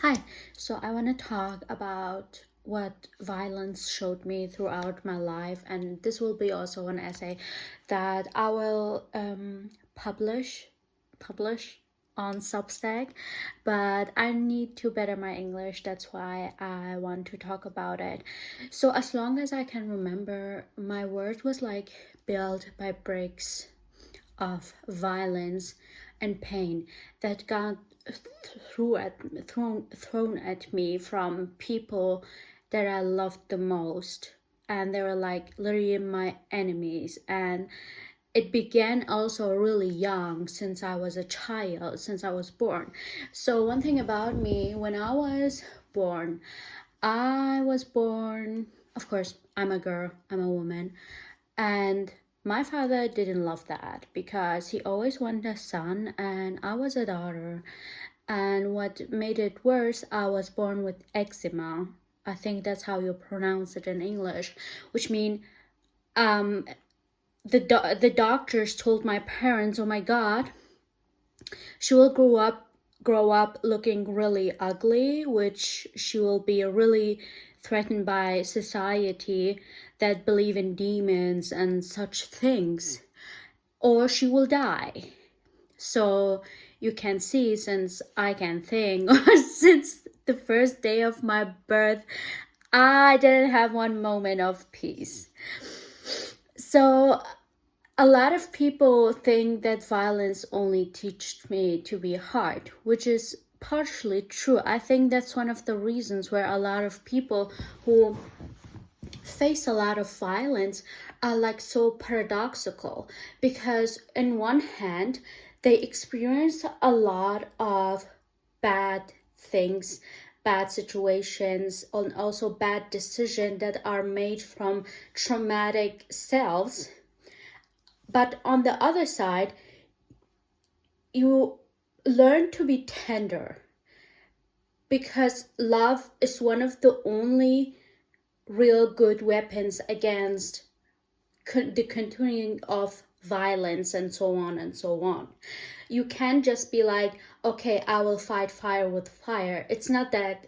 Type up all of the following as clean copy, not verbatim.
Hi, so I want to talk about what violence showed me throughout my life, and this will be also an essay that I will publish on Substack, but I need to better my English. That's why I want to talk about it. So as long as I can remember, my world was like built by bricks of violence and pain that got thrown at me from people that I loved the most, and they were like literally my enemies. And it began also really young, since I was a child, since I was born. So one thing about me, when born I was born, of course, I'm a girl, I'm a woman, and my father didn't love that because he always wanted a son and I was a daughter. And what made it worse, I was born with eczema. I think that's how you pronounce it in English, which means um, the doctors told my parents, "Oh my God, she will grow up looking really ugly, which she will be really threatened by society that believe in demons and such things, or she will die." So you can see, since I can think, or since the first day of my birth, I didn't have one moment of peace. So a lot of people think that violence only teaches me to be hard, which is partially true. I think that's one of the reasons where a lot of people who face a lot of violence are like so paradoxical, because in one hand they experience a lot of bad things, bad situations, and also bad decisions that are made from traumatic selves. But on the other side, you learn to be tender, because love is one of the only real good weapons against the continuing of violence and so on and so on. You can't just be like, okay, I will fight fire with fire. It's not that,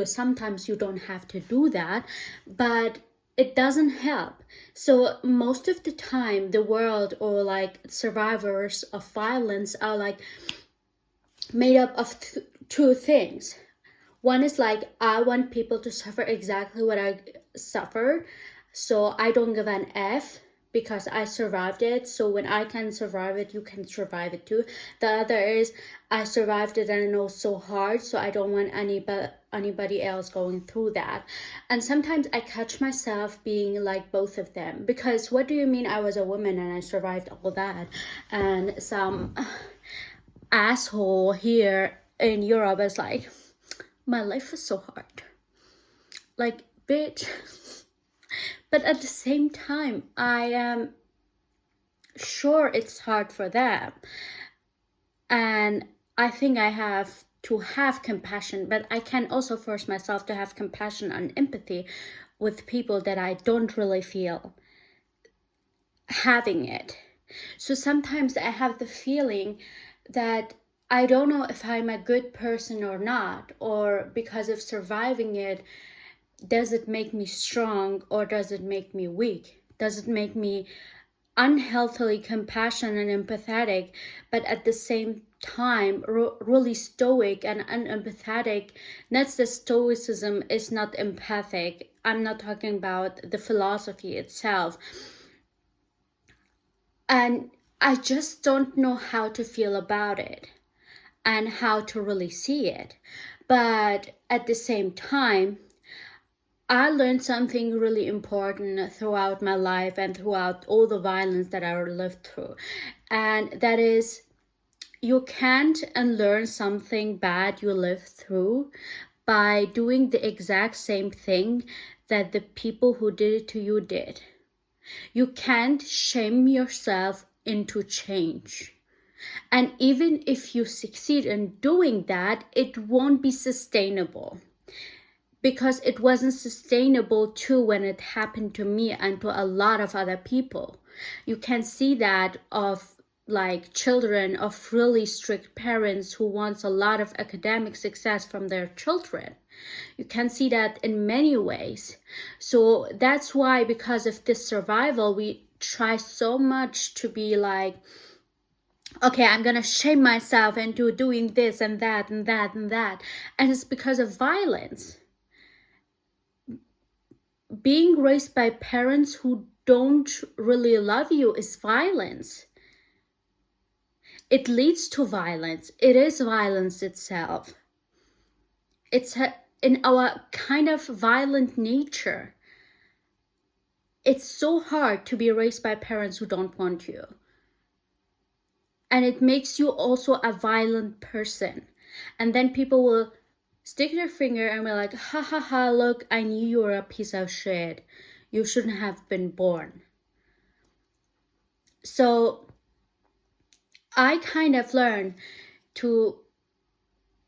sometimes you don't have to do that, but it doesn't help. So most of the time, the world, or like survivors of violence, are like made up of two things. One is like, I want people to suffer exactly what I suffered, so I don't give an F because I survived it. So when I can survive it, you can survive it too. The other is, I survived it and I know so hard, so I don't want anybody else going through that. And sometimes I catch myself being like both of them, because what do you mean I was a woman and I survived all that? And some asshole here in Europe is like, my life is so hard. Like, bitch. But at the same time, I am sure it's hard for them. And I think I have to have compassion, but I can also force myself to have compassion and empathy with people that I don't really feel having it. So sometimes I have the feeling that I don't know if I'm a good person or not, or because of surviving it, does it make me strong or does it make me weak? Does it make me unhealthily compassionate and empathetic, but at the same time really stoic and unempathetic? That's the stoicism is not empathic. I'm not talking about the philosophy itself. And I just don't know how to feel about it and how to really see it. But at the same time, I learned something really important throughout my life and throughout all the violence that I lived through. And that is, you can't unlearn something bad you lived through by doing the exact same thing that the people who did it to you did. You can't shame yourself into change. And even if you succeed in doing that, it won't be sustainable, because it wasn't sustainable too when it happened to me and to a lot of other people. You can see that of like children of really strict parents who wants a lot of academic success from their children. You can see that in many ways. So that's why, because of this survival, we try so much to be like, okay, I'm gonna shame myself into doing this and that and that and that. And it's because of violence. Being raised by parents who don't really love you is violence. It leads to violence. It is violence itself. It's in our kind of violent nature. It's so hard to be raised by parents who don't want you. And it makes you also a violent person. And then people will stick their finger and be like, ha ha ha, look, I knew you were a piece of shit. You shouldn't have been born. So I kind of learned to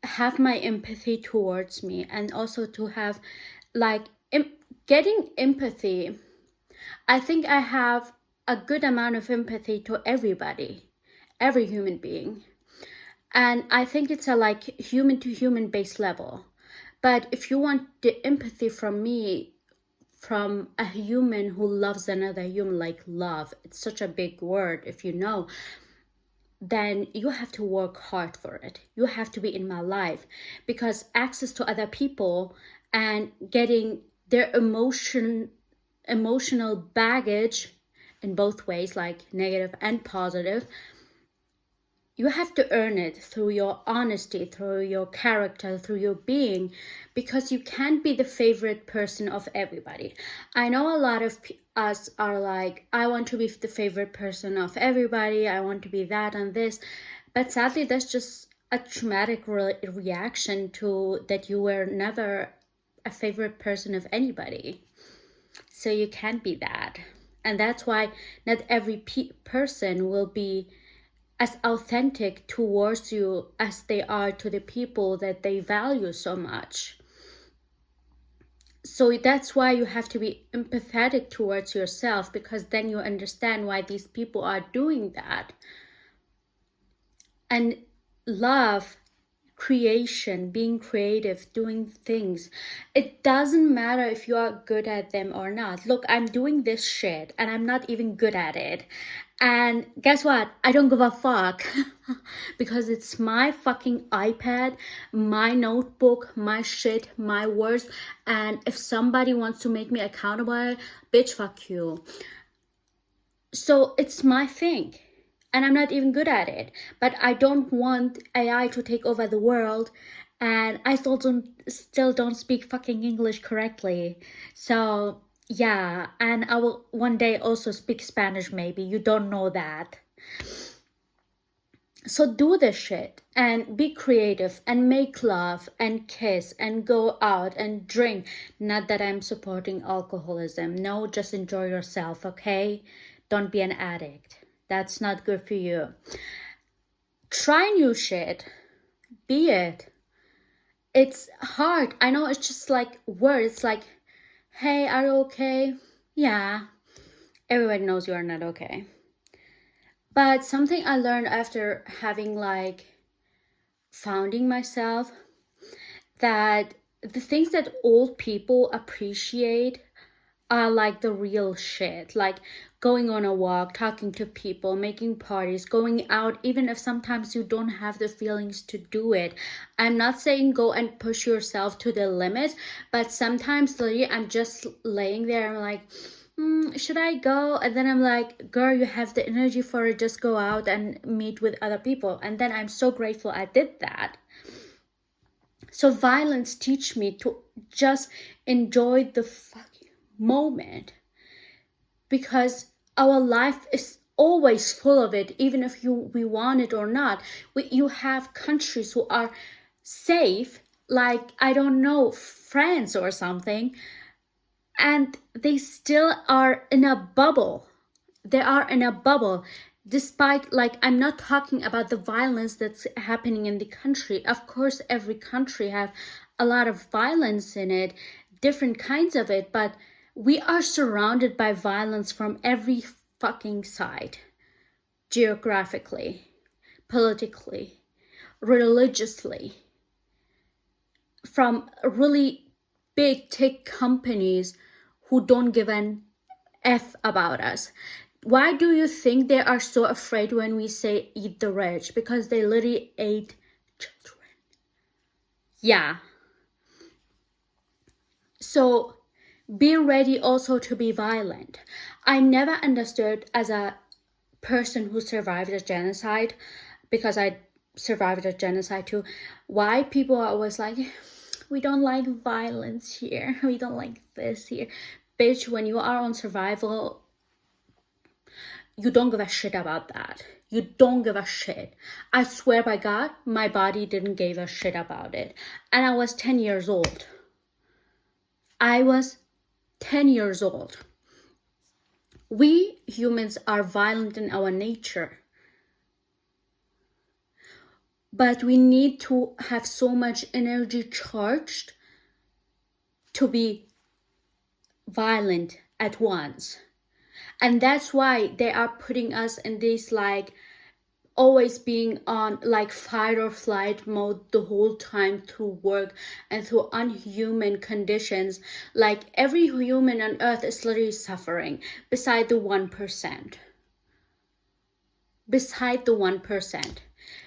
have my empathy towards me, and also to have like getting empathy. I think I have a good amount of empathy to everybody, every human being. And I think it's a like human to human based level. But if you want the empathy from me, from a human who loves another human, like love, it's such a big word if you know, then you have to work hard for it. You have to be in my life, because access to other people and getting their emotional baggage in both ways, like negative and positive, you have to earn it through your honesty, through your character, through your being, because you can't be the favorite person of everybody. I know a lot of us are like, I want to be the favorite person of everybody, I want to be that and this, but sadly that's just a traumatic reaction to that you were never a favorite person of anybody. So you can't be that. And that's why not every person will be as authentic towards you as they are to the people that they value so much. So that's why you have to be empathetic towards yourself, because then you understand why these people are doing that. And love, creation, being creative, doing things, it doesn't matter if you are good at them or not. Look, I'm doing this shit and I'm not even good at it, and guess what, I don't give a fuck because it's my fucking iPad, my notebook, my shit, my words, and if somebody wants to make me accountable, bitch, fuck you. So it's my thing, and I'm not even good at it, but I don't want AI to take over the world, and I still don't speak fucking English correctly. So yeah, and I will one day also speak Spanish, maybe. You don't know that. So do this shit and be creative and make love and kiss and go out and drink. Not that I'm supporting alcoholism. No, just enjoy yourself, okay? Don't be an addict. That's not good for you. Try new shit. Be it. It's hard. I know it's just like words like, hey, are you okay? Yeah. Everybody knows you are not okay. But something I learned after having like founding myself, that the things that old people appreciate are like the real shit, like going on a walk, talking to people, making parties, going out, even if sometimes you don't have the feelings to do it. I'm not saying go and push yourself to the limit, but sometimes literally I'm just laying there, I'm like, should I go? And then I'm like, girl, you have the energy for it, just go out and meet with other people. And then I'm so grateful I did that. So violence teach me to just enjoy the fucking moment, because our life is always full of it, even if we want it or not. You have countries who are safe, like, I don't know, France or something, and they still are in a bubble. They are in a bubble, despite, like, I'm not talking about the violence that's happening in the country. Of course every country have a lot of violence in it, different kinds of it, but we are surrounded by violence from every fucking side. geographically, politically, religiously, from really big tech companies who don't give an F about us. Why do you think they are so afraid when we say eat the rich? Because they literally ate children. Yeah. So be ready also to be violent. I never understood as a person who survived a genocide, because I survived a genocide too, why people are always like, we don't like violence here, we don't like this here. Bitch, when you are on survival, you don't give a shit about that. You don't give a shit. I swear by God, my body didn't give a shit about it. And I was 10 years old. I was 10 years old. We humans are violent in our nature. But we need to have so much energy charged to be violent at once. And that's why they are putting us in this like always being on like fight or flight mode the whole time through work and through unhuman conditions. Like every human on earth is literally suffering beside the 1%. Beside the 1%.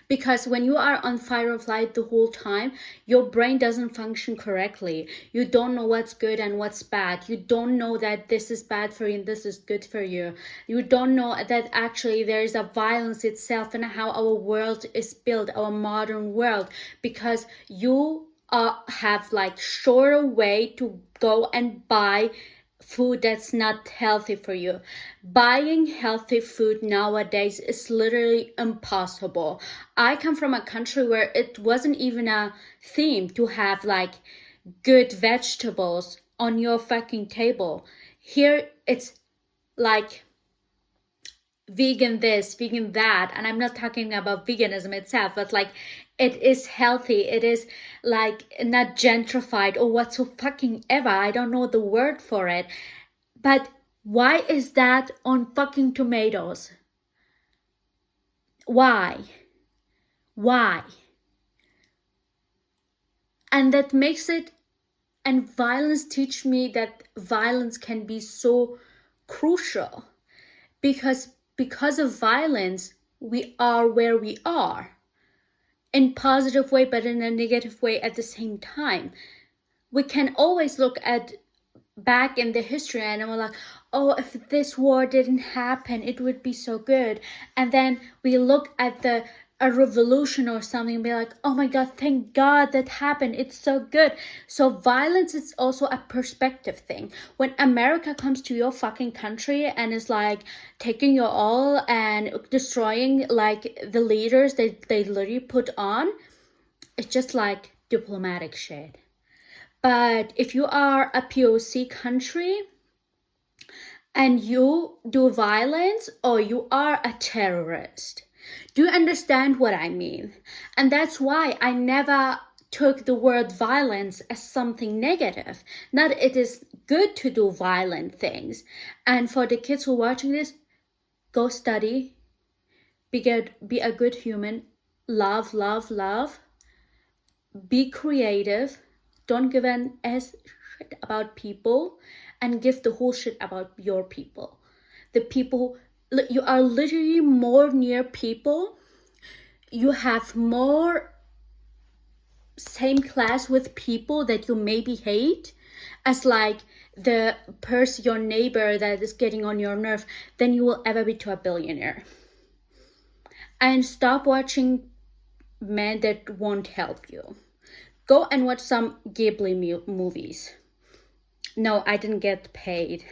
Because when you are on fight or flight the whole time, your brain doesn't function correctly. You don't know what's good and what's bad. You don't know that this is bad for you and this is good for you. You don't know that actually there is a violence itself and how our world is built, our modern world, because you have like shorter way to go and buy food that's not healthy for you. Buying healthy food nowadays is literally impossible. I come from a country where it wasn't even a theme to have like good vegetables on your fucking table. Here it's like vegan this, vegan that, and I'm not talking about veganism itself, but like it is healthy, it is like not gentrified or what so fucking ever, I don't know the word for it. But why is that on fucking tomatoes? Why? And that makes it, and violence teach me that violence can be so crucial, because of violence we are where we are, in positive way but in a negative way at the same time. We can always look at back in the history and we're like, oh, if this war didn't happen it would be so good. And then we look at a revolution or something and be like, oh my god, thank god that happened, it's so good. So violence is also a perspective thing. When America comes to your fucking country and is like taking your all and destroying like the leaders they literally put on, it's just like diplomatic shit. But if you are a POC country and you do violence, or you are a terrorist. Do you understand what I mean? And that's why I never took the word violence as something negative. Not it is good to do violent things. And for the kids who are watching this, go study, be good, be a good human, love, love, love. Be creative. Don't give an ass shit about people, and give the whole shit about your people. The people, you are literally more near people. You have more same class with people that you maybe hate as like the person, your neighbor that is getting on your nerve, than you will ever be to a billionaire. And stop watching men that won't help you. Go and watch some Ghibli movies. No, I didn't get paid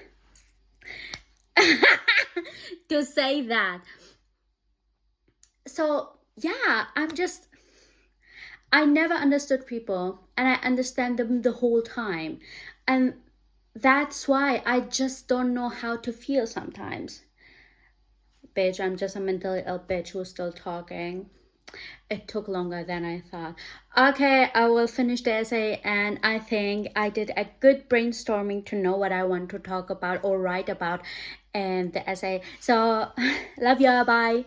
to say that. So, yeah, I never understood people, and I understand them the whole time. And that's why I just don't know how to feel sometimes. Bitch, I'm just a mentally ill bitch who's still talking. It took longer than I thought. Okay, I will finish the essay, and I think I did a good brainstorming to know what I want to talk about or write about in the essay. So, love ya, bye.